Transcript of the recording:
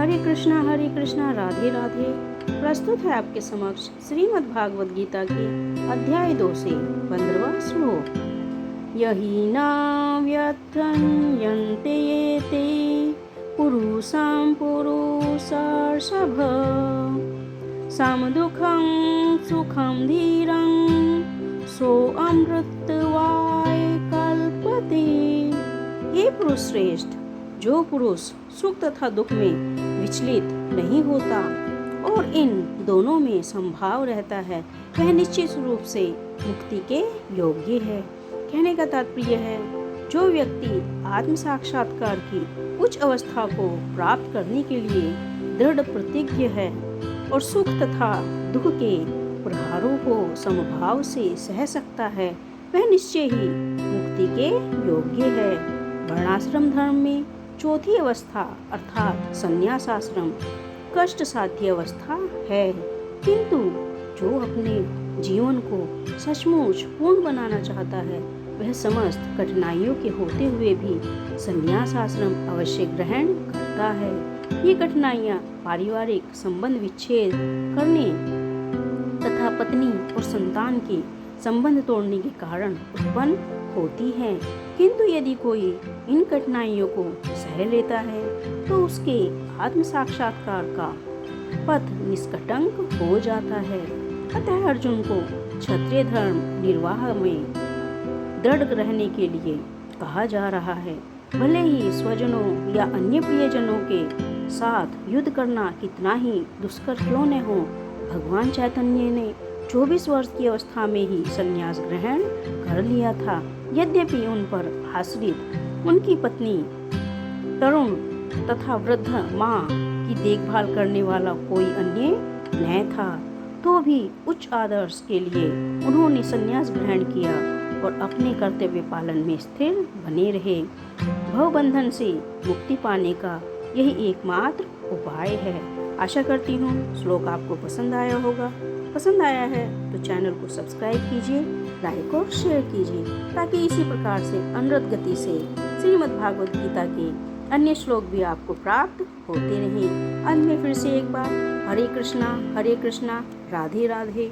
हरे कृष्णा राधे राधे। प्रस्तुत है आपके समक्ष श्रीमद् भागवत गीता के अध्याय 2 से 15वां श्लोक। यही नाव्यथन्यन्ते ते पुरुषां पुरुषार्षभ समदुःखं सुखं धीरं सोऽमृतत्वाय कल्पते। हे पुरुष श्रेष्ठ, जो पुरुष सुख तथा दुख में विचलित नहीं होता और इन दोनों में संभाव रहता है, वह निश्चित रूप से मुक्ति के योग्य है। कहने का तात्पर्य है, जो व्यक्ति आत्म साक्षात्कार की उच्च अवस्था को प्राप्त करने के लिए दृढ़ प्रतिज्ञ है और सुख तथा दुख के प्रहारों को समभाव से सह सकता है, वह निश्चय ही मुक्ति के योग्य है। वर्णाश्रम धर्म में चौथी अवस्था अर्थात संन्यास आश्रम कष्ट साध्य अवस्था है, किंतु जो अपने जीवन को सचमुच पूर्ण बनाना चाहता है, वह समस्त कठिनाइयों के होते हुए भी संन्यास आश्रम अवश्य ग्रहण करता है। ये कठिनाइयाँ पारिवारिक संबंध विच्छेद करने तथा पत्नी और संतान के संबंध तोड़ने के कारण उत्पन्न होती हैं, किंतु यदि कोई इन कठिनाइयों को सह लेता है तो उसके आत्म साक्षात्कार का पथ निष्कटंक हो जाता है। अतः अर्जुन को क्षत्रिय धर्म निर्वाह में दृढ़ रहने के लिए कहा जा रहा है। भले ही स्वजनों या अन्य प्रियजनों के साथ युद्ध करना कितना ही दुष्कर क्यों न हो, भगवान चैतन्य ने 24 वर्ष की अवस्था में ही संन्यास ग्रहण कर लिया था। यद्यपि उन पर आश्रित उनकी पत्नी, तरुण तथा वृद्ध माँ की देखभाल करने वाला कोई अन्य न था, तो भी उच्च आदर्श के लिए उन्होंने संन्यास ग्रहण किया और अपने कर्तव्य पालन में स्थिर बने रहे। भवबंधन से मुक्ति पाने का यही एकमात्र उपाय है। आशा करती हूँ श्लोक आपको पसंद आया होगा। पसंद आया है तो चैनल को सब्सक्राइब कीजिए, लाइक और शेयर कीजिए, ताकि इसी प्रकार से अनवरत गति से श्रीमद् भागवत गीता के अन्य श्लोक भी आपको प्राप्त होते रहें। अंत में फिर से एक बार हरे कृष्णा राधे राधे।